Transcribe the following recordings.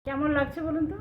কেমন লাগছে বলুন তো?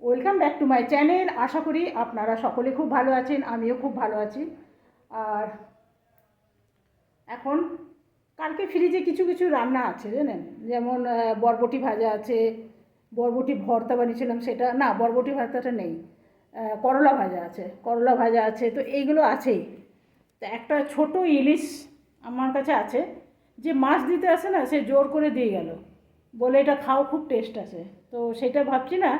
Welcome back to my channel. আশা করি আপনারা সকলে খুব ভালো আছেন, আমিও খুব ভালো আছি। আর এখন কালকে ফ্রিজে কিছু কিছু রান্না আছে জানেন, যেমন বরবটি ভাজা আছে, বরবটি ভর্তা বানিয়েছিলাম, সেটা না, বরবটি ভর্তাটা নেই। করলা ভাজা আছে, করলা ভাজা আছে, তো এইগুলো আছেই। তো একটা ছোট ইলিশ আমার কাছে আছে, যে মাছ দিতে আসে না, সে জোর করে দিয়ে গেল, বলে এটা খাও, খুব টেস্ট আছে। তো সেটা ভাবছি না,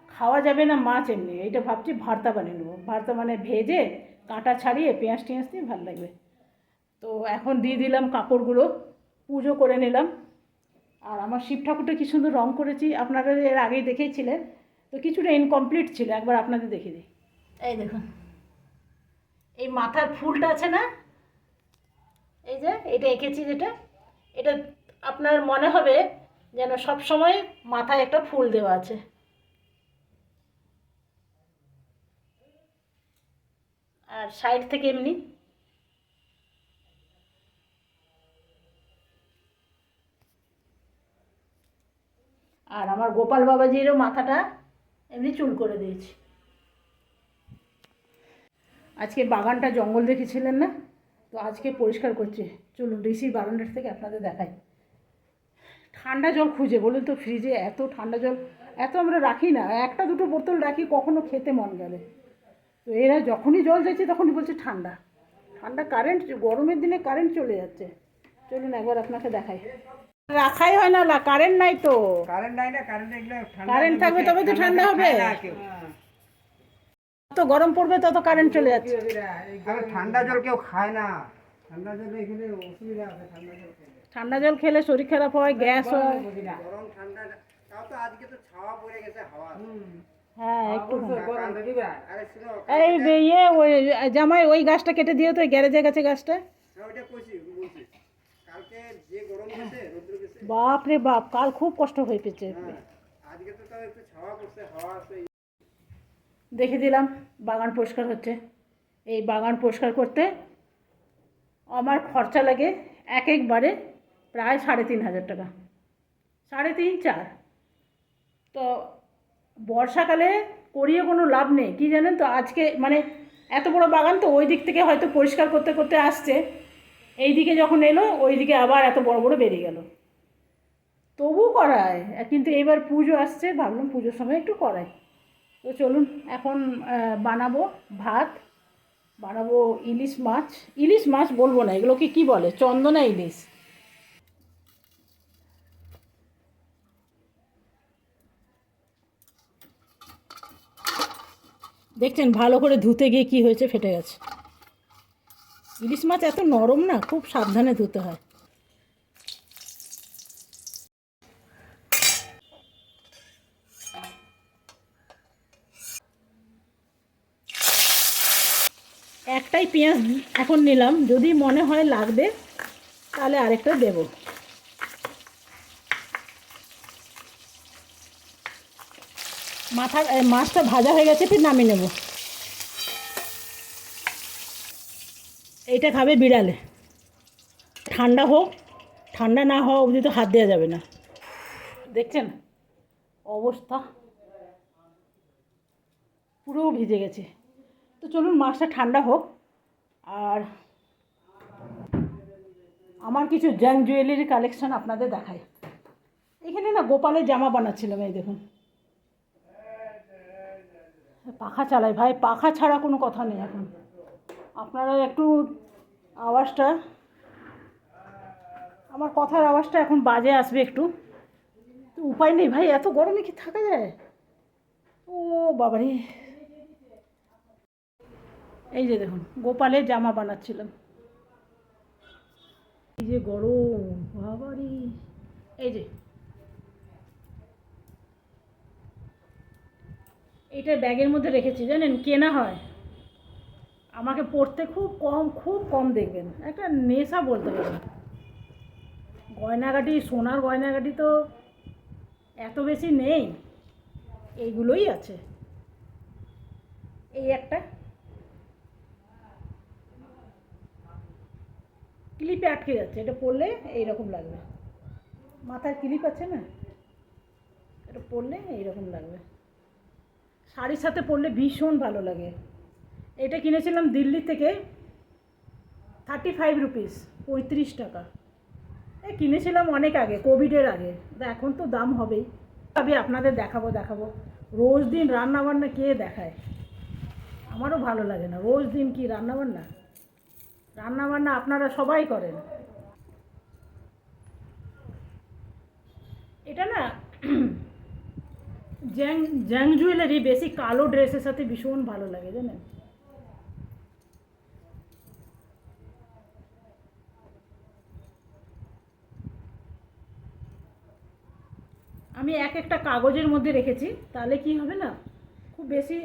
খাওয়া যাবে না মাছ এমনি, এইটা ভাবছি ভর্তা বানিয়ে নেবো। ভর্তা মানে ভেজে কাঁটা ছাড়িয়ে পেঁয়াজ টেঁয়াজ দিয়ে ভালো লাগবে। তো এখন দিয়ে দিলাম কাপড়গুলো, পুজো করে নিলাম। আর আমার শিব ঠাকুরটা কী সুন্দর রং করেছি, আপনারা এর আগেই দেখেইছিলেন। তো কিছুটা ইনকমপ্লিট ছিল, একবার আপনাদের দেখিয়ে দিই। এই দেখুন, এই মাথার ফুলটা আছে না, এই যে এটা এঁকেছি যেটা, এটা আপনার মনে হবে যেন সব সময় মাথায় একটা ফুল দেওয়া আছে। আর সাইড থেকে এমনি। আর আমার গোপাল বাবাজিরও মাথাটা এমনি চুল করে দিয়েছি। আজকে বাগানটা জঙ্গল দেখেছিলেন না, তো আজকে পরিষ্কার করছে। চলুন ঋষির বারান্দার থেকে আপনাদের দেখাই। ঠান্ডা জল খুঁজে, বলুন তো, ফ্রিজে এত ঠান্ডা জল এত আমরা রাখি না, একটা দুটো বোতল রাখি কখনো খেতে মন গেলে। তো এরা যখনই জল চাইছে তখনই বলছে ঠান্ডা ঠান্ডা। কারেন্ট, গরমের দিনে কারেন্ট চলে যাচ্ছে। চলুন একবার আপনাকে দেখাই। রাখাই হয় না, কারেন্ট নাই তো। কারেন্ট নাই না, কারেন্ট এগুলো ঠান্ডা কারেন্ট থাকবে তবে তো ঠান্ডা হবে। যত গরম পড়বে তত কারেন্ট চলে যাচ্ছে। আরে ঠান্ডা জল কেউ খায় না, ঠান্ডা জল এখানে অসুবিধা আছে। ঠান্ডা জল খেলে শরীর খারাপ হয়, গ্যাস হয়। গরম ঠান্ডা, তাও তো আজকে তো ছাওয়া পড়ে গেছে, হাওয়া। হ্যাঁ একটু। আরে শুনো, এই ইয়ে ওই জামাই, ওই গাছটা কেটে দিও তো, ওই গ্যারেজের কাছে গাছটা। ওইটা বলছি কালকে যে গরম গেছে, রোদ্র গেছে, বাপ রে বাপ, কাল খুব কষ্ট হয়ে পেয়েছে। আজকে তো তাও একটু ছাওয়া পড়ছে, হাওয়া আছে। দেখে দিলাম বাগান পরিষ্কার হচ্ছে। এই বাগান পরিষ্কার করতে আমার খরচা লাগে একবারে প্রায় 3,500 টাকা, 3.5-4। তো বর্ষাকালে করিয়ে কোনো লাভ নেই, কি জানেন তো, আজকে মানে এত বড় বাগান তো, ওই দিক থেকে হয়তো পরিষ্কার করতে করতে আসছে, এই দিকে যখন এলো ওই দিকে আবার এত বড় বড় বেরিয়ে গেল। তবু করায়, কিন্তু এবার পুজো আসছে, ভাবলাম পুজোর সময় একটু করাই। তো চলুন এখন বানাবো ভাত, বানাবো ইলিশ মাছ। ইলিশ মাছ বলবো না, এগুলোকে কি বলে, চন্দনা ইলিশ। দেখছেন ভালো করে ধুতে গিয়ে কি হয়েছে, ফেটে গেছে। ইলিশ মাছ এত নরম না, খুব সাবধানে ধুতে হয়। একটাই পেঁয়াজ এখন নিলাম, যদি মনে হয় লাগবে তাহলে আরেকটা দেব। মাছটা ভাজা হয়ে গেছে, ফির নামিয়ে নেব। এইটা খাবে বিড়ালে, ঠান্ডা হোক, ঠান্ডা না হওয়া অবধি তো হাত দেওয়া যাবে না। দেখছেন অবস্থা, পুরো ভিজে গেছে। তো চলুন মাছটা ঠান্ডা হোক। আর আমার কিছু জাং জুয়েলারি কালেকশন আপনাদের দেখাই। এখানে না গোপালের জামা বানাচ্ছিলাম, এই দেখুন। পাখা চালাই ভাই, পাখা ছাড়া কোনো কথা নেই এখন। আপনারা একটু আওয়াজটা, আমার কথার আওয়াজটা এখন বাজে আসবে একটু, তো উপায় নেই ভাই, এত গরমে কি থাকা যায়। ও বাবারে, এই যে দেখুন গোপালের জামা বানাচ্ছিলাম। এই যে গরম বাবারে, এই যে এটা ব্যাগের মধ্যে রেখেছি জানেন, কেনা হয়। আমাকে পড়তে খুব কম দেখবেন, একটা নেশা বলতে পারেন। গয়নাগাটি, সোনার গয়নাগাটি তো এত বেশি নেই, এইগুলোই আছে। এই একটা ক্লিপে আটকে যাচ্ছে, এটা পরলে এইরকম লাগবে। মাথার ক্লিপ আছে না, এটা পরলে এইরকম লাগবে। শাড়ির সাথে পরলে ভীষণ ভালো লাগে। এটা কিনেছিলাম দিল্লি থেকে, 35 রুপিস, 35 টাকা। কিনেছিলাম অনেক আগে, কোভিডের আগে। এখন তো দাম হবেই। তবে আপনাদের দেখাবো। রোজ দিন রান্নাবান্না কে দেখায়? আমারও ভালো লাগে না রোজ দিন কি রান্নাবান্না আপনারা সবাই করেন। এটা না জ্যাং জুয়েলারি বেশি কালো ড্রেসের সাথে ভীষণ ভালো লাগে জানেন। আমি একটা কাগজের মধ্যে রেখেছি, তাহলে কি হবে না, খুব বেশি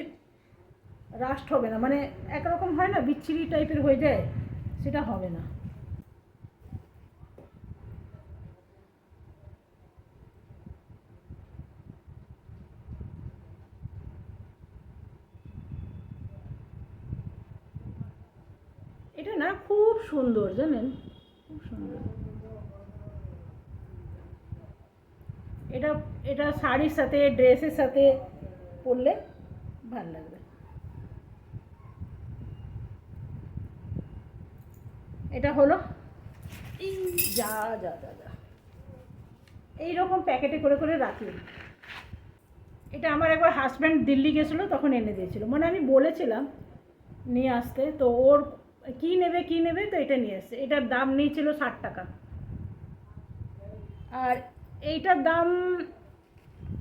রাস্ট হবে না, মানে একরকম হয় না, বিচ্ছিরি টাইপের হয়ে যায়, সেটা হবে না। এটা না খুব সুন্দর জানেন, খুব সুন্দর। এটা এটা শাড়ির সাথে, ড্রেসের সাথে পরলে ভালো লাগবে। এটা হলো এই যা যা যা যা এইরকম প্যাকেটে করে রাখি। এটা আমার একবার হাজব্যান্ড দিল্লি গেছিলো, তখন এনে দিয়েছিল, মানে আমি বলেছিলাম নিয়ে আসতে, তো ওর কী নেবে তো এটা নিয়ে এসছে। এটার দাম নিয়েছিল 60 টাকা। আর এইটার দাম,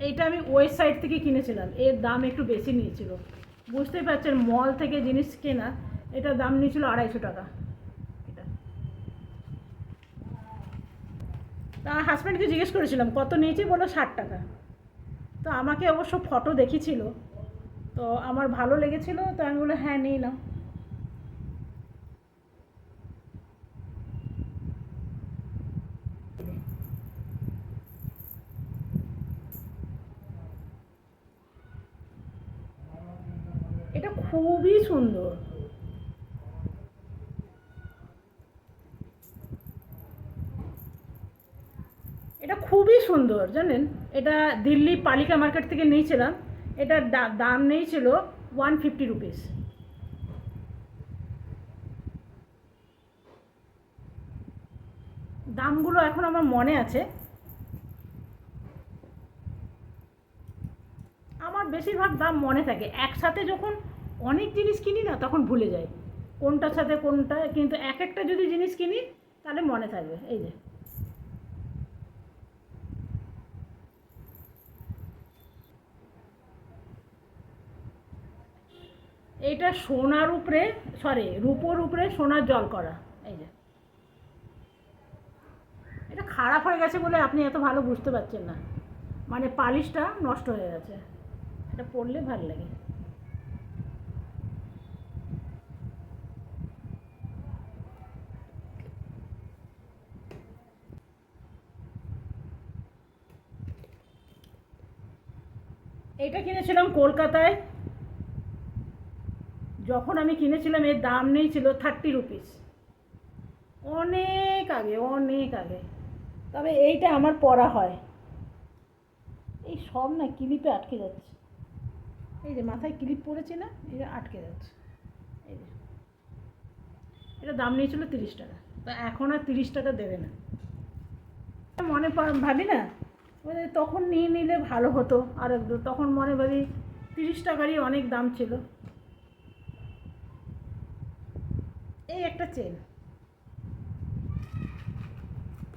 এইটা আমি ওয়েস্ট সাইড থেকে কিনেছিলাম, এর দাম একটু বেশি নিয়েছিল। বুঝতেই পারছেন, মল থেকে জিনিস কেনা, এটার দাম নিয়েছিল 250 টাকা। এটা তা হাজব্যান্ডকে জিজ্ঞেস করেছিলাম কত নিয়েছে, বললো 60 টাকা। তো আমাকে অবশ্য ফটো দেখিয়েছিল, তো আমার ভালো লেগেছিলো, তো আমি বললাম হ্যাঁ নিই নাও। এটা খুবই সুন্দর। এটা খুবই সুন্দর জানেন। এটা দিল্লি পালিকা মার্কেট থেকে নিয়েছিলাম। এটার দাম নিয়েছিল 150 রুপিস। দামগুলো এখন আমার মনে আছে। আমার বেশিরভাগ দাম মনে থাকে, একসাথে যখন অনেক জিনিস কিনি না তখন ভুলে যাই কোনটার সাথে কোনটা, কিন্তু একটা যদি জিনিস কিনি তাহলে মনে থাকবে। এই যে এইটা সোনার উপরে, রূপোর উপরে সোনার জল করা। এই যে এটা খারাপ হয়ে গেছে বলে আপনি এত ভালো বুঝতে পারছেন না, মানে পালিশটা নষ্ট হয়ে গেছে। এটা পরলে ভালো লাগে। এইটা কিনেছিলাম কলকাতায়, যখন আমি কিনেছিলাম এর দাম নিয়েছিল 30 রুপিস, অনেক আগে। তবে এইটা আমার পরা হয়। এই সব না ক্লিপে আটকে যাচ্ছে, এই যে মাথায় ক্লিপ পড়েছে না, এটা আটকে যাচ্ছে। এই যে এটা দাম নিয়েছিল 30 টাকা, তো এখন আর 30 টাকা দেবে না। ভাবি না, তখন নিয়ে নিলে ভালো হতো। আর তখন মনে ভাবি 30 টাকারই অনেক দাম ছিল। এই একটা চেন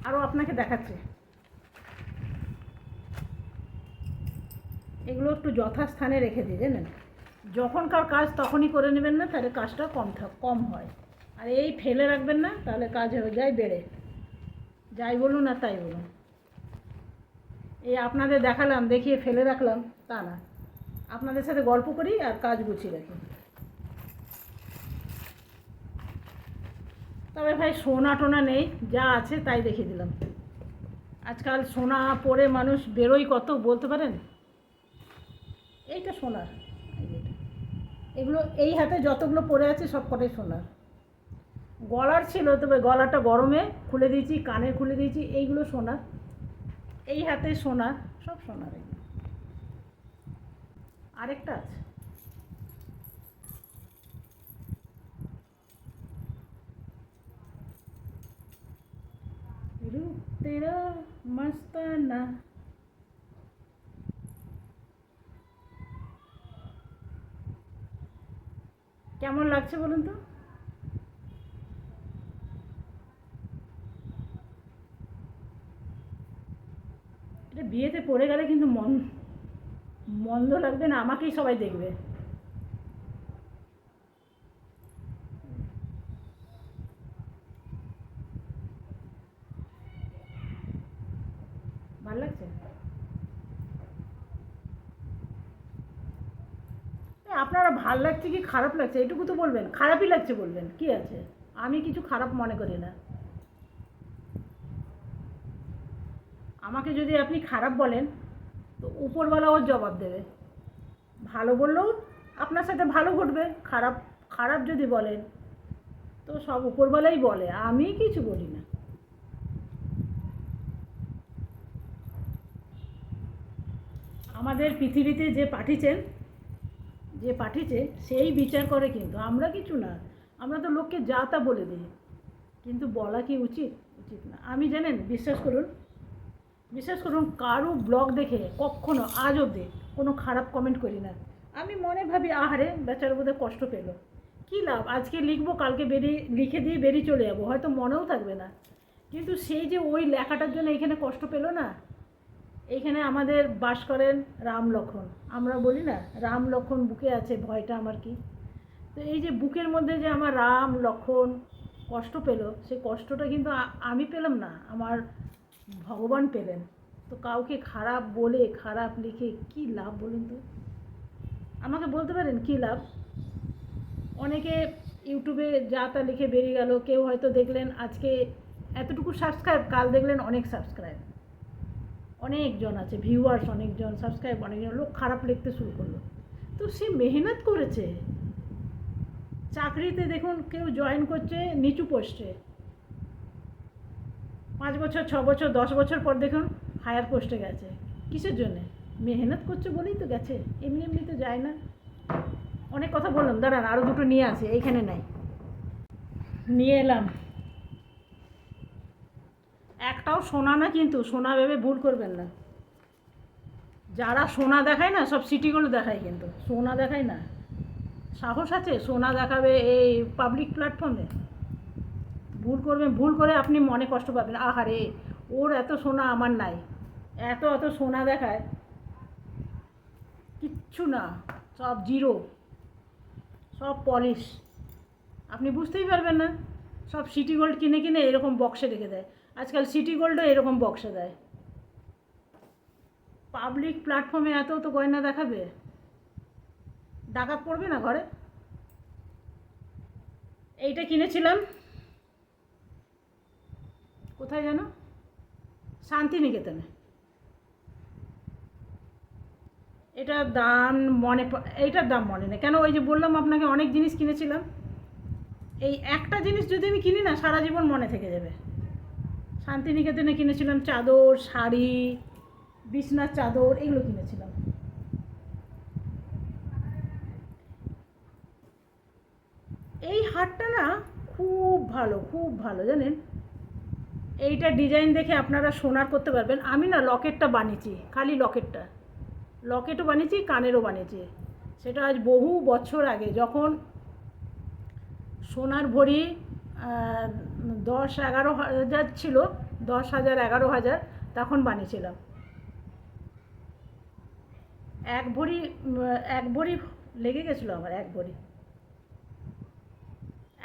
আরও আপনাকে দেখাচ্ছে। এগুলো একটু যথাস্থানে রেখে দিই জানেন, যখনকার কাজ তখনই করে নেবেন না, তাহলে কাজটা কম হয়। আর এই ফেলে রাখবেন না, তাহলে কাজ হয়ে যায় বেড়ে, যাই বলুন আর তাই বলুন। এই আপনাদের দেখালাম, দেখিয়ে ফেলে রাখলাম তা না, আপনাদের সাথে গল্প করি আর কাজ গুছিয়ে রাখি। তবে ভাই সোনা টোনা নেই, যা আছে তাই দেখিয়ে দিলাম। আজকাল সোনা পরে মানুষ বেরোয় কত বলতে পারেন? এইটা সোনার, এই যে এটা। এগুলো এই হাতে যতগুলো পরে আছে সব কটাই সোনার। গলার ছিল, তবে গলাটা গরমে খুলে দিয়েছি, কানে খুলে দিয়েছি, এইগুলো সোনার। এই হাতে সোনার, সব সোনার এগুলো। আরেকটা আছে, রূপ তেরা মস্তানা। কেমন লাগছে বলুন তো? এটা বিয়েতে পড়ে গেলে কিন্তু মন্দ লাগবে না, আমাকেই সবাই দেখবে। ভাল লাগছে? আপনারা ভাল লাগছে কি খারাপ লাগছে এটুকু তো বলবেন। খারাপই লাগছে বলবেন, কি আছে? আমি কিছু খারাপ মনে করি না। আমাকে যদি আপনি খারাপ বলেন তো উপরওয়ালা ওর জবাব দেবে। ভালো বললেও আপনার সাথে ভালো ঘটবে, খারাপ খারাপ যদি বলেন তো সব উপরওয়ালাই বলে, আমি কিছু বলি না। আমাদের পৃথিবীতে যে পাঠিয়েছে সেই বিচার করে, কিন্তু আমরা কিছু না। আমরা তো লোককে যা তা বলে দিই, কিন্তু বলা কি উচিত? উচিত না। আমি জানেন, বিশ্বাস করুন কারো ব্লগ দেখে কখনো আজ অবধি কোনো খারাপ কমেন্ট করি না। আমি মনে ভাবি আহারে বেচারা বোধহয় কষ্ট পেল, কী লাভ, আজকে লিখবো কালকে লিখে দিয়ে বেরিয়ে চলে যাবো, হয়তো মনেও থাকবে না। কিন্তু সেই যে ওই লেখাটার জন্য এখানে কষ্ট পেল না। এইখানে আমাদের বাস করেন রাম লক্ষ্মণ, আমরা বলি না রাম লক্ষ্মণ বুকে আছে, ভয়টা আমার কি। তো এই যে বুকের মধ্যে যে আমার রাম লক্ষ্মণ কষ্ট পেল, সেই কষ্টটা কিন্তু আমি পেলাম না, আমার ভগবান পেলেন। তো কাউকে খারাপ বলে খারাপ লিখে কি লাভ বলুন তো? আমাকে বলতে পারেন কি লাভ? অনেকে ইউটিউবে যা তা লিখে বেরিয়ে গেল, কেউ হয়তো দেখলেন আজকে এতটুকু সাবস্ক্রাইব, কাল দেখলেন অনেক সাবস্ক্রাইব। অনেকজন আছে ভিউয়ার্স, অনেকজন সাবস্ক্রাইব, অনেকজন লোক খারাপ লিখতে শুরু করলো। তো সে মেহনত করেছে। চাকরিতে দেখুন কেউ জয়েন করছে নিচু পোস্টে, 5 বছর 6 বছর 10 বছর পর দেখুন হায়ার পোস্টে গেছে। কিসের জন্যে? মেহনত করছে বলেই তো গেছে, এমনি এমনি তো যায় না। অনেক কথা বললাম, দাঁড়ান আরও দুটো নিয়ে আসি, এইখানে নাই, নিয়ে এলাম। একটাও সোনা না, কিন্তু সোনা ভেবে ভুল করবেন না। যারা সোনা দেখায় না সব সিটিগুলো দেখায়, কিন্তু সোনা দেখায় না। সাহস আছে সোনা দেখাবে এই পাবলিক প্ল্যাটফর্মে? ভুল করবেন, ভুল করে আপনি মনে কষ্ট পাবেন, আহারে ওর এত সোনা আমার নাই। এত এত সোনা দেখায়, কিচ্ছু না, সব জিরো, সব পলিশ। আপনি বুঝতেই পারবেন না। সব সিটি গোল্ড কিনে কিনে এরকম বক্সে রেখে দেয়। আজকাল সিটি গোল্ডও এরকম বক্সে দেয়। পাবলিক প্ল্যাটফর্মে এত তো গয়না দেখাবে, ডাকাত পড়বে না ঘরে? এইটা কিনেছিলাম কোথায় জানো? শান্তিনিকেতনে। এটার দাম এইটার দাম মনে নেই, কেন ওই যে বললাম আপনাকে অনেক জিনিস কিনেছিলাম। এই একটা জিনিস যদি আমি কিনি না সারা জীবন মনে থেকে যাবে। শান্তিনিকেতনে কিনেছিলাম চাদর, শাড়ি, বিছনার চাদর, এগুলো কিনেছিলাম। এই হারটা না খুব ভালো, খুব ভালো জানেন। এইটা ডিজাইন দেখে আপনারা সোনার করতে পারবেন। আমি না লকেটটা বানিয়েছি, খালি লকেটও বানিয়েছি, কানেরও বানিয়েছি। সেটা আজ বহু বছর আগে, যখন সোনার ভরি 10-11 হাজার ছিল, 10,000 11,000, তখন বানিয়েছিলাম। এক ভরি লেগে গেছিলো আমার, এক ভরি।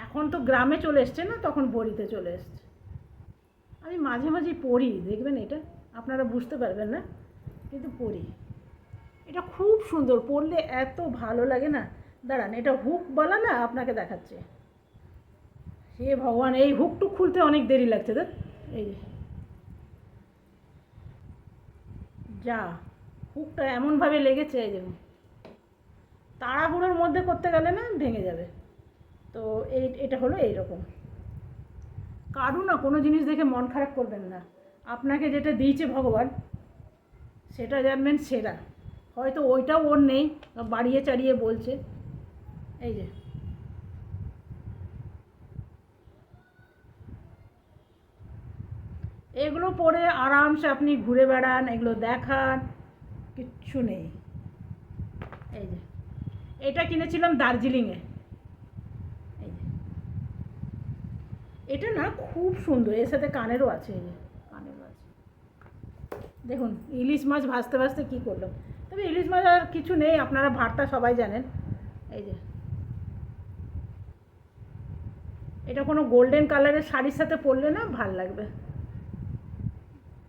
এখন তো গ্রামে চলে এসছে না, তখন ভরিতে চলে এসছে। আমি মাঝে মাঝে পড়ি, দেখবেন এটা আপনারা বুঝতে পারবেন না, কিন্তু পড়ি। এটা খুব সুন্দর, পরলে এত ভালো লাগে না। দাঁড়ান, এটা হুকওয়ালা না, আপনাকে দেখাচ্ছে। হে ভগবান, এই হুকটুক খুলতে অনেক দেরি লাগছে। দেখ, এই যে যা হুকটা এমনভাবে লেগেছে, এই দেখুন, তাড়াহুড়োর মধ্যে করতে গেলে না ভেঙে যাবে। তো এটা হলো এইরকম। কারো না কোনো জিনিস দেখে মন খারাপ করবেন না। আপনাকে যেটা দিয়েছে ভগবান, সেটা জানবেন সেরা। হয়তো ওইটাও ওর নেই, বাড়িয়ে চাড়িয়ে বলছে। এই যে এগুলো পরে আরামসে আপনি ঘুরে বেড়ান, এগুলো দেখান, কিচ্ছু নেই। এই যে এটা কিনেছিলাম দার্জিলিংয়ে। এই যে এটা না খুব সুন্দর, এর সাথে কানেরও আছে। এই যে কানেরও আছে, দেখুন। ইলিশ মাছ ভাজতে ভাজতে কী করলাম। তবে ইলিশ মাছ আর কিছু নেই, আপনারা ভর্তা সবাই জানেন। এই যে এটা কোনো গোল্ডেন কালারের শাড়ির সাথে পরলে না ভাল লাগবে।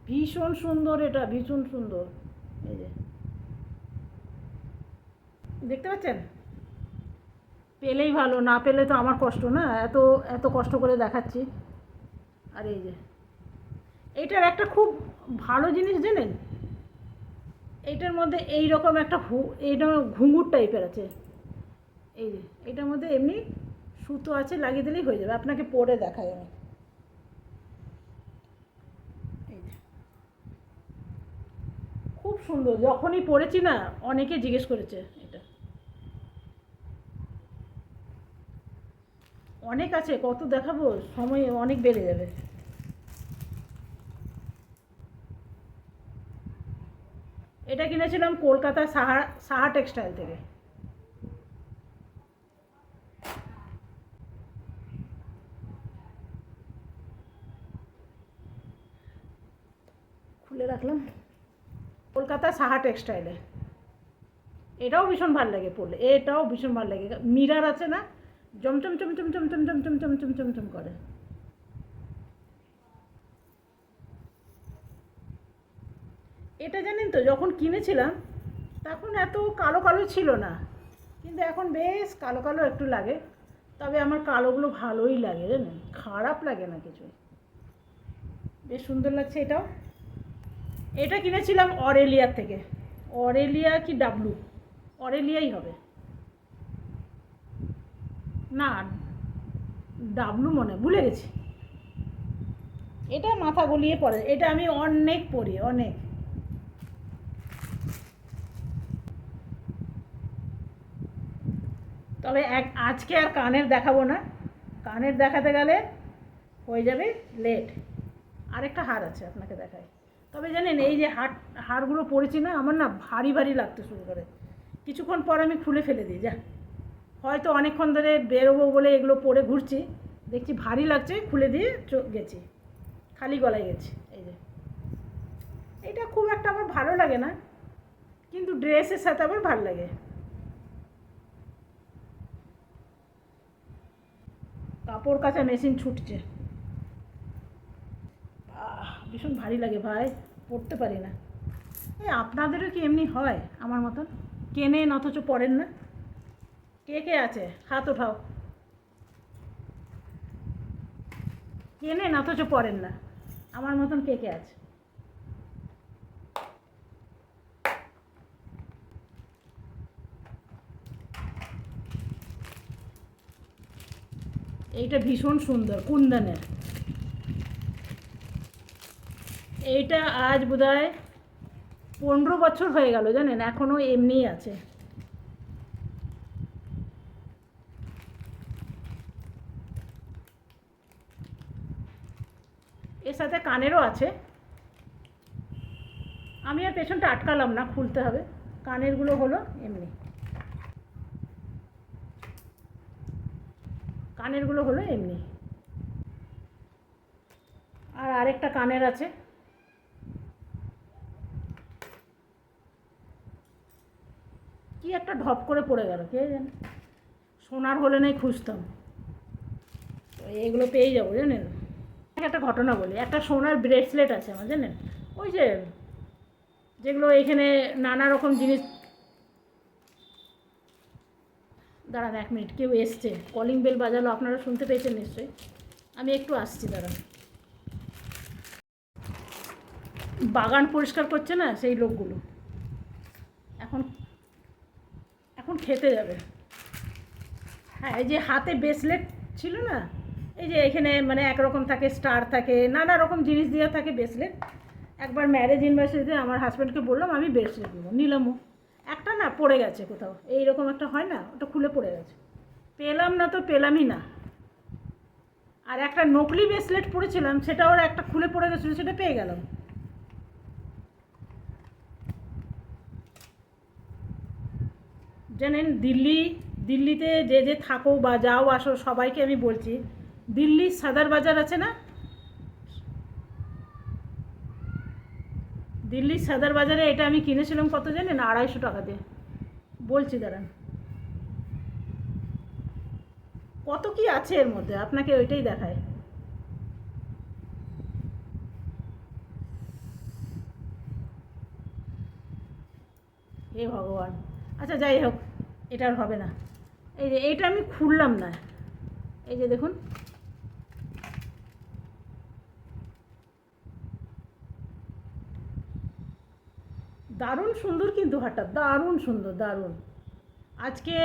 ভীষণ সুন্দর, এটা ভীষণ সুন্দর। এই যে দেখতে পাচ্ছেন, পেলেই ভালো, না পেলে তো আমার কষ্ট না, এত এত কষ্ট করে দেখাচ্ছি। আর এই যে এইটার একটা খুব ভালো জিনিস জানেন, এইটার মধ্যে এই রকম একটা এইটা ঘুঙুর টাইপের আছে। এই যে এটার মধ্যে এমনি সুতো আছে, লাগিয়ে দিলেই হয়ে যাবে। আপনাকে পরে দেখাই আমি। এই যে খুব সুন্দর, যখনই পরেছি না অনেকে জিজ্ঞেস করেছে এটা। অনেক আছে, কত দেখাবো, সময় অনেক বেড়ে যাবে। এটা কিনেছিলাম কলকাতা সাহা সাহা টেক্সটাইল থেকে। খুলে রাখলাম, কলকাতা সাহা টেক্সটাইলে। এটাও ভীষণ ভালো লাগে পরলে, এটাও ভীষণ ভালো লাগে। মিরার আছে না, জমচম চমচম চমচম চমচম চমচম চমচম করে। এটা জানেন তো, যখন কিনেছিলাম তখন এত কালো কালো ছিল না, কিন্তু এখন বেশ কালো কালো একটু লাগে। তবে আমার কালোগুলো ভালোই লাগে, জানেন, খারাপ লাগে না কিছু। বেশ সুন্দর লাগছে এটাও। এটা কিনেছিলাম অরেলিয়ার থেকে। অরেলিয়া কি ডাবলু, অরেলিয়াই হবে, না ডাবলু মনে, ভুলে গেছি। এটা মাথা গলিয়ে পড়ে, এটা আমি অনেক পরি, অনেক। তবে আজকে আর কানের দেখাবো না, কানের দেখাতে গেলে হয়ে যাবে লেট। আরেকটা হার আছে, আপনাকে দেখাই। তবে জানেন, এই যে হারগুলো পরেছি না, আমার না ভারী ভারী লাগতে শুরু করে। কিছুক্ষণ পর আমি খুলে ফেলে দিই, যা হয়তো অনেকক্ষণ ধরে বেরোবো বলে এগুলো পরে ঘুরছি, দেখছি ভারী লাগছে, খুলে দিয়ে গেছি, খালি গলায় গেছি। এই যে এটা খুব একটা আমার ভালো লাগে না, কিন্তু ড্রেসের সাথে আবার ভালো লাগে। কাপড় কাচা মেশিন ছুটছে, ভীষণ ভারী লাগে ভাই, পরতে পারি না। এই আপনাদেরও কি এমনি হয় আমার মতন, কেনেন অথচ পরেন না? কে কে আছে হাত ওঠাও। কেনেন অথচ পরেন না, আমার মতন কে কে আছে? এইটা ভীষণ সুন্দর, কুন্দনের। এইটা আজ বোধহয় 15 বছর হয়ে গেল, জানেন, এখনও এমনিই আছে। এর সাথে কানেরও আছে। আমি আর পেছনটা আটকালাম না, খুলতে হবে। কানেরগুলো হলো এমনি, কানেরগুলো হলো এমনি। আর আরেকটা কানের আছে, কি একটা ঢপ করে পড়ে গেল, কে জানে। সোনার হলে নাই খুঁজতাম, তো এগুলো পেয়ে যাবো, জানেন। একটা ঘটনা বলি, একটা সোনার ব্রেসলেট আছে আমার, জানেন, ওই যে যেগুলো এখানে নানা রকম জিনিস দাঁড়ান 1 মিনিট, কেউ এসছে, কলিং বেল বাজালো, আপনারা শুনতে পেয়েছেন নিশ্চয়ই। আমি একটু আসছি, দাঁড়ান। বাগান পরিষ্কার করছে না সেই লোকগুলো, এখন এখন খেতে যাবে। হ্যাঁ, এই যে হাতে ব্রেসলেট ছিল না, এই যে এখানে মানে একরকম থাকে, স্টার থাকে, নানা রকম জিনিস দেওয়া থাকে ব্রেসলেট। একবার ম্যারেজ ইউনিভার্সিটিতে আমার হাজব্যান্ডকে বললাম আমি ব্রেসলেট নেবো, নিলামও। একটা না পড়ে গেছে কোথাও, এইরকম একটা হয় না, ওটা খুলে পড়ে গেছে, পেলাম না তো পেলামই না। আর একটা নকলি ব্রেসলেট পরেছিলাম, সেটা ওর একটা খুলে পড়ে গেছিলো, সেটা পেয়ে গেলাম। জানেন দিল্লিতে যে যে থাকো বা যাও আসো সবাইকে আমি বলছি, দিল্লির সাদার বাজার আছে না, দিল্লির সাদার বাজারে এটা আমি কিনেছিলাম কত জানেন, 250 টাকা দিয়ে। বলছি দাঁড়ান, কত কি আছে এর মধ্যে, আপনাকে ওইটাই দেখায়। হে ভগবান, আচ্ছা যাই হোক, এটা আর হবে না। এই যে এইটা আমি খুললাম না, এই যে দেখুন, দারুণ সুন্দর কিন্তু হারটা, দারুণ সুন্দর, দারুণ। আজকে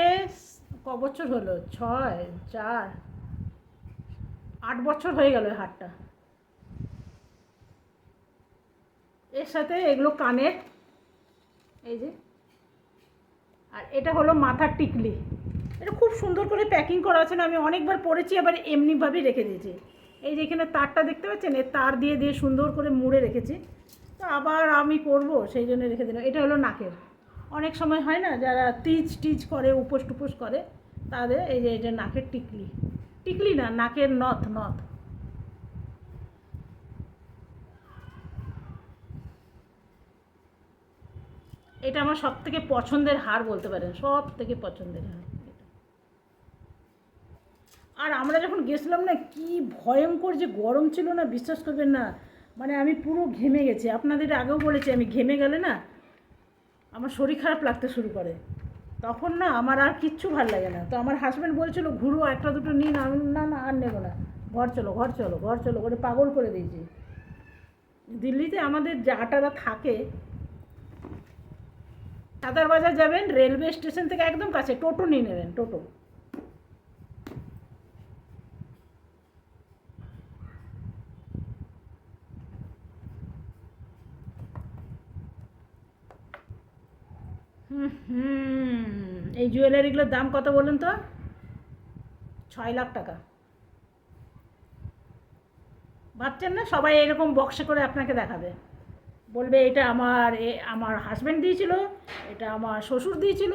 বছর হলো, 6, 4, 8 বছর হয়ে গেল এই হারটা। এর সাথে এগুলো কানের, এই যে, আর এটা হলো মাথার টিকলি। এটা খুব সুন্দর করে প্যাকিং করা আছে না, আমি অনেকবার পরেছি, আবার এমনিভাবেই রেখে দিয়েছি। এই যে এখানে তারটা দেখতে পাচ্ছেন, এর তার দিয়ে দিয়ে সুন্দর করে মুড়ে রেখেছি, তো আবার আমি করব সেই জন্য রেখে দিলাম। এটা হলো নাকের, অনেক সময় হয় না যারা টিচ টিচ করে, উপোস টুপোস করে, তাদের এই যে এটা নাকের টিকলি, টিকলি না, নাকের নথ, নথ। এটা আমার সব থেকে পছন্দের হার বলতে পারেন, সব থেকে পছন্দের হার। আর আমরা যখন গেছিলাম না, কি ভয়ঙ্কর যে গরম ছিল না, বিশ্বাস করবেন না, মানে আমি পুরো ঘেমে গেছি। আপনাদের আগেও বলেছি, আমি ঘেমে গেলে না আমার শরীর খারাপ লাগতে শুরু করে, তখন না আমার আর কিচ্ছু ভাল লাগে না। তো আমার হাজব্যান্ড বলছিল ঘুরো, একটা দুটো নিন, আমি না না আর নেবো না, ঘর চলো ঘর চলো ঘর চলো করে পাগল করে দিয়েছি। দিল্লিতে আমাদের যাটারা থাকে, সাদার বাজার যাবেন, রেলওয়ে স্টেশন থেকে একদম কাছে, টোটো নিয়ে নেবেন, টোটো। এই জুয়েলারিগুলোর দাম কত বলুন তো? 6 লাখ টাকা। ভাবছেন না সবাই এরকম বক্সে করে আপনাকে দেখাবে, বলবে এটা আমার হাজব্যান্ড দিয়েছিল, এটা আমার শ্বশুর দিয়েছিল,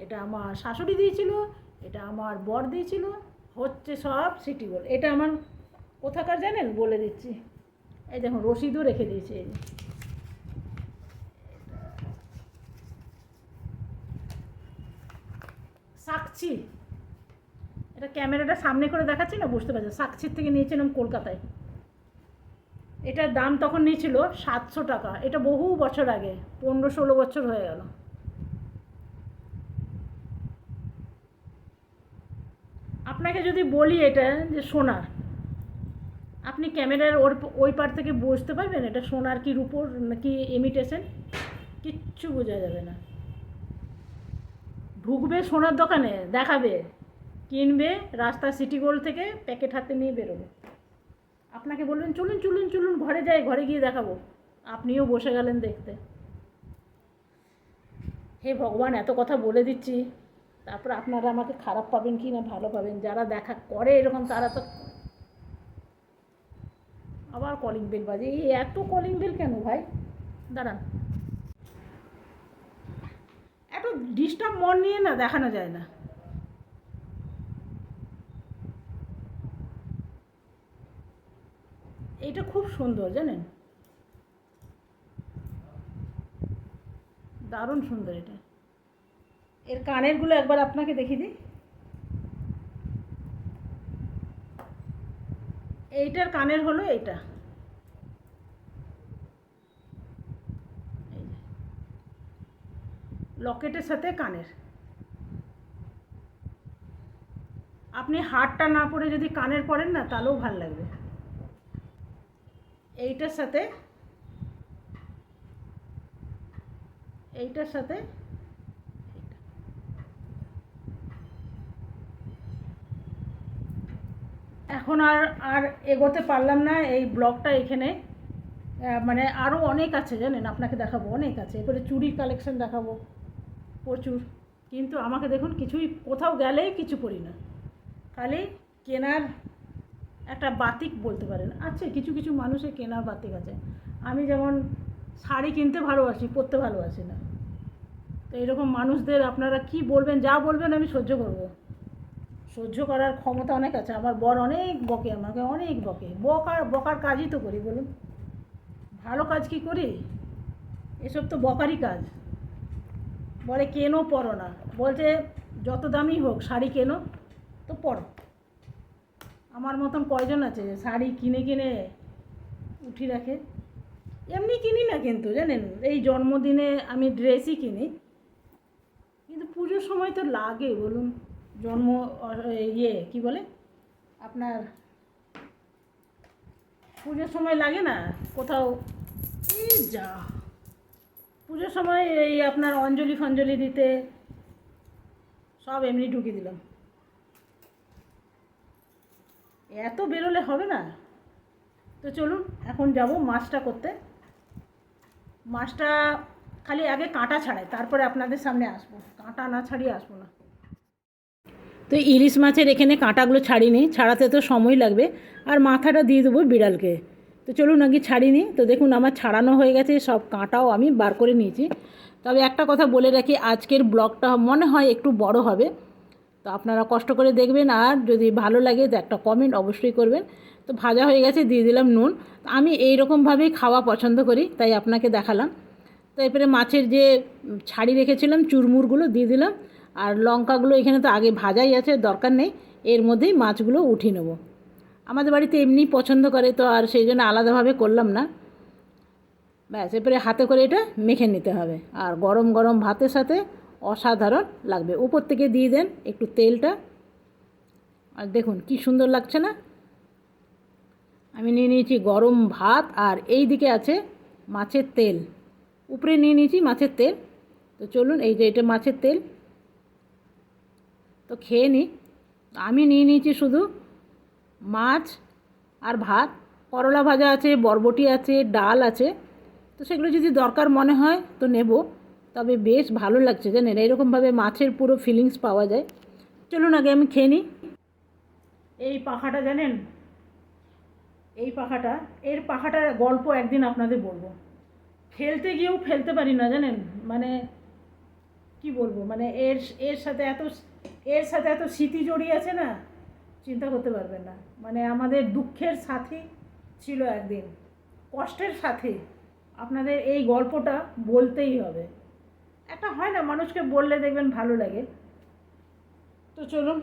এটা আমার শাশুড়ি দিয়েছিল, এটা আমার বর দিয়েছিল, হচ্ছে সব সিটি গোল্ড। এটা আমার কোথাকার জানেন, বলে দিচ্ছি, এই দেখুন রসিদও রেখে দিয়েছে, এই যে সাকচি। এটা ক্যামেরাটা সামনে করে দেখাচ্ছি না, বুঝতে পারছেন, সাকচির থেকে নিয়েছিলাম কলকাতায়। এটার দাম তখন নিয়েছিল 700 টাকা, এটা বহু বছর আগে, 15-16 বছর হয়ে গেল। আপনাকে যদি বলি এটা যে সোনার, আপনি ক্যামেরার ওই পার থেকে বুঝতে পারবেন এটা সোনার কি রূপোর নাকি ইমিটেশন, কিচ্ছু বোঝা যাবে না। ঢুকবে সোনার দোকানে, দেখাবে, কিনবে, রাস্তা সিটি গোল্ড থেকে প্যাকেট হাতে নিয়ে বেরোবে, আপনাকে বলবেন চলুন চলুন চলুন ঘরে যাই, ঘরে গিয়ে দেখাবো, আপনিও বসে গেলেন দেখতে। হে ভগবান, এত কথা বলে দিচ্ছি, তারপর আপনারা আমাকে খারাপ পাবেন কি না ভালো পাবেন, যারা দেখা করে এরকম তারা তো। আবার কলিং বেল বাজে, এই এত কলিং বেল কেন ভাই, দাঁড়ান, এত ডিস্টার্ব মন নিয়ে না দেখানো যায় না। এইটা খুব সুন্দর জানেন, দারুণ সুন্দর এটা। এর কানেরগুলো একবার আপনাকে দেখিয়ে দিই, এইটার কানের হলো এইটা, এই যে লকেটের সাথে কানের, আপনি হারটা না পরে যদি কানের পরেন না তাহলেও ভাল লাগবে। এইটার সাথে এখন আর এগোতে পারলাম না এই ব্লগটা এখানে। মানে আরও অনেক আছে জানেন, আপনাকে দেখাবো, অনেক আছে। এরপরে চুড়ির কালেকশন দেখাবো প্রচুর। কিন্তু আমাকে দেখুন, কিছুই কোথাও গেলেই কিছু করি না, খালি কেনার একটা বাতিক বলতে পারেন আছে। কিছু কিছু মানুষের কেনার বাতিক আছে। আমি যেমন শাড়ি কিনতে ভালোবাসি, পরতে ভালোবাসি না। তো এরকম মানুষদের আপনারা কি বলবেন, যা বলবেন আমি সহ্য করব। সহ্য করার ক্ষমতা অনেক আছে। আমার বর অনেক বকে, আমাকে অনেক বকে। বকার কাজই তো করি, বলুন, ভালো কাজ কি করি? এসব তো বকারই কাজ। বলে কেনো পরো না, বলছে যত দামি হোক শাড়ি কেনো তো পরো। আমার মতন কয়জন আছে যে শাড়ি কিনে কিনে উঠি রাখে? এমনি কিনি না কিন্তু জানেন, এই জন্মদিনে আমি ড্রেসই কিনি, কিন্তু পুজোর সময় তো লাগে বলুন। কি বলে আপনার, পুজোর সময় লাগে না কোথাও? এই যা পুজোর সময় এই আপনার অঞ্জলি ফঞ্জলি দিতে সব এমনি ঢুকিয়ে দিলাম। এত বেরোলে হবে না। তো চলুন এখন যাব মাছটা করতে। মাছটা খালি আগে কাঁটা ছাড়াই, তারপরে আপনাদের সামনে আসবো। কাঁটা না ছাড়িয়ে আসবো না। তো ইলিশ মাছের এখানে কাঁটাগুলো ছাড়িয়ে ছাড়াতে তো সময় লাগবে, আর মাথাটা দিয়ে দেবো বিড়ালকে। তো চলুন আগে ছাড়িয়ে নিই। তো দেখুন আমার ছাড়ানো হয়ে গেছে, সব কাঁটাও আমি বার করে নিয়েছি। তবে একটা কথা বলে রাখি, আজকের ব্লগটা মনে হয় একটু বড় হবে, তো আপনারা কষ্ট করে দেখবেন। আর যদি ভালো লাগে তো একটা কমেন্ট অবশ্যই করবেন। তো ভাজা হয়ে গেছে, দিয়ে দিলাম নুন। আমি এই রকমভাবেই খাওয়া পছন্দ করি, তাই আপনাকে দেখালাম। তো এরপরে মাছের যে ছাড়ি রেখেছিলাম চুরমুরগুলো দিয়ে দিলাম। আর লঙ্কাগুলো এখানে তো আগে ভাজাই আছে, দরকার নেই, এর মধ্যেই মাছগুলো উঠিয়ে নেব। আমাদের বাড়িতে এমনিই পছন্দ করে, তো আর সেই জন্য আলাদাভাবে করলাম না। ব্যাস, এরপরে হাতে করে এটা মেখে নিতে হবে। আর গরম গরম ভাতের সাথে অসাধারণ লাগবে। উপর থেকে দিয়ে দেন একটু তেলটা, আর দেখুন কি সুন্দর লাগছে না। আমি নিয়ে নিয়েছি গরম ভাত, আর এই দিকে আছে মাছের তেল। উপরে নিয়ে নিয়েছি মাছের তেল। তো চলুন, এই যে এটা মাছের তেল, তো খেয়ে নিই। আমি নিয়ে নিয়েছি শুধু মাছ আর ভাত। করলা ভাজা আছে, বরবটি আছে, ডাল আছে। তো সেগুলো যদি দরকার মনে হয় তো নেব। তবে বেশ ভালো লাগছে জানেন, এরকমভাবে মাছের পুরো ফিলিংস পাওয়া যায়। চলুন আগে আমি খেয়ে নিই। এই পাখাটা জানেন, এর পাখাটার গল্প একদিন আপনাদের বলবো। ফেলতে গিয়েও ফেলতে পারি না জানেন, মানে কি বলবো, মানে এর সাথে এত স্মৃতি জড়িয়ে আছে না, চিন্তা করতে পারবেন না। মানে আমাদের দুঃখের সাথী ছিল একদিন, কষ্টের সাথী। আপনাদের এই গল্পটা বলতেই হবে। একটা হয় না, মানুষকে বললে দেখবেন ভালো লাগে। তো চলুন,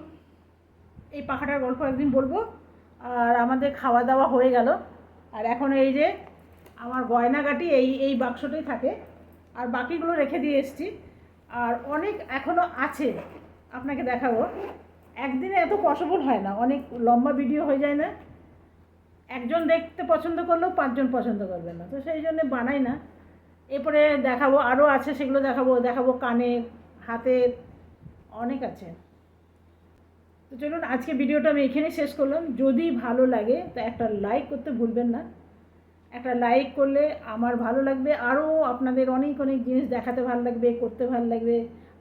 এই পাখাটার গল্প একদিন বলবো। আর আমাদের খাওয়া দাওয়া হয়ে গেল। আর এখন এই যে আমার গয়নাগাটি এই বাক্সটাই থাকে, আর বাকিগুলো রেখে দিয়ে এসেছি। আর অনেক এখনও আছে, আপনাকে দেখাবো। একদিনে এত পসিবল হয় না, অনেক লম্বা ভিডিও হয়ে যায় না। একজন দেখতে পছন্দ করলেও 5 জন পছন্দ করবে না, তো সেই জন্যে বানাই না। এরপরে দেখাবো, আরও আছে, সেগুলো দেখাবো কানের, হাতের, অনেক আছে। তো চলুন আজকে ভিডিওটা আমি এখানেই শেষ করলাম। যদি ভালো লাগে তো একটা লাইক করতে ভুলবেন না। একটা লাইক করলে আমার ভালো লাগবে, আরও আপনাদের অনেক অনেক জিনিস দেখাতে ভালো লাগবে, করতে ভালো লাগবে।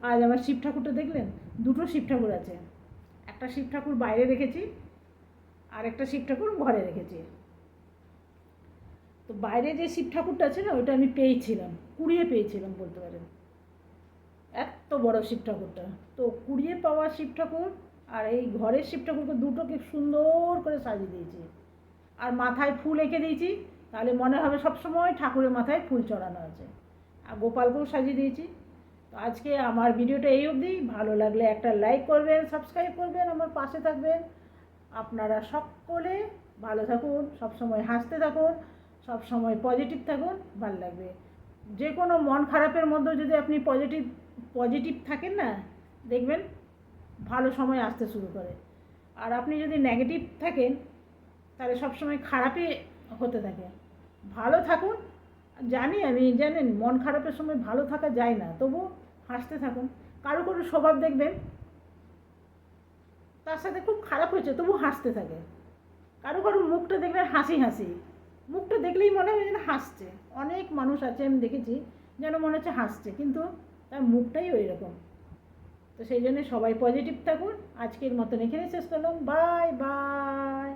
আজ আমার শিব ঠাকুরটা দেখলেন, 2টো শিব ঠাকুর আছে। একটা শিব ঠাকুর বাইরে রেখেছি, আর একটা শিব ঠাকুর ঘরে রেখেছি। তো বাইরে যে শিব ঠাকুরটা আছে না, ওটা আমি পেয়েছিলাম, কুড়িয়ে পেয়েছিলাম বলতে পারেন। এত বড় শিব ঠাকুরটা, তো কুড়িয়ে পাওয়া শিব ঠাকুর আর এই ঘরের শিব ঠাকুরকে দুটোকে সুন্দর করে সাজিয়ে দিয়েছি। আর মাথায় ফুল এঁকে দিয়েছি, তাহলে মনে হবে সবসময় ঠাকুরের মাথায় ফুল চড়ানো আছে। আর গোপালকেও সাজিয়ে দিয়েছি। তো আজকে আমার ভিডিওটা এই অবধি। ভালো লাগলে একটা লাইক করবেন, সাবস্ক্রাইব করবেন, আমার পাশে থাকবেন। আপনারা সকলে ভালো থাকুন, সবসময় হাসতে থাকুন, সবসময় পজিটিভ থাকুন, ভালো লাগবে। যে কোনো মন খারাপের মধ্যেও যদি আপনি পজিটিভ থাকেন না, দেখবেন ভালো সময় আসতে শুরু করে। আর আপনি যদি নেগেটিভ থাকেন তাহলে সবসময় খারাপই হতে থাকে। ভালো থাকুন, জানি আমি, জানেন মন খারাপের সময় ভালো থাকা যায় না, তবু হাসতে থাকুন। কারো কারো স্বভাব দেখবেন তার সাথে খুব খারাপ হয়েছে তবু হাসতে থাকে, কারো কারো মুখটা দেখবেন হাসি হাসি, মুখটা দেখলেই মনে হয় যেন হাসছে। অনেক মানুষ আছে আমি দেখেছি যেন মনে হচ্ছে হাসছে, কিন্তু তার মুখটাই ওই রকম। তো সেই জন্য সবাই পজিটিভ থাকুন। আজকের মতন এখানে শেষ করলাম। Bye bye.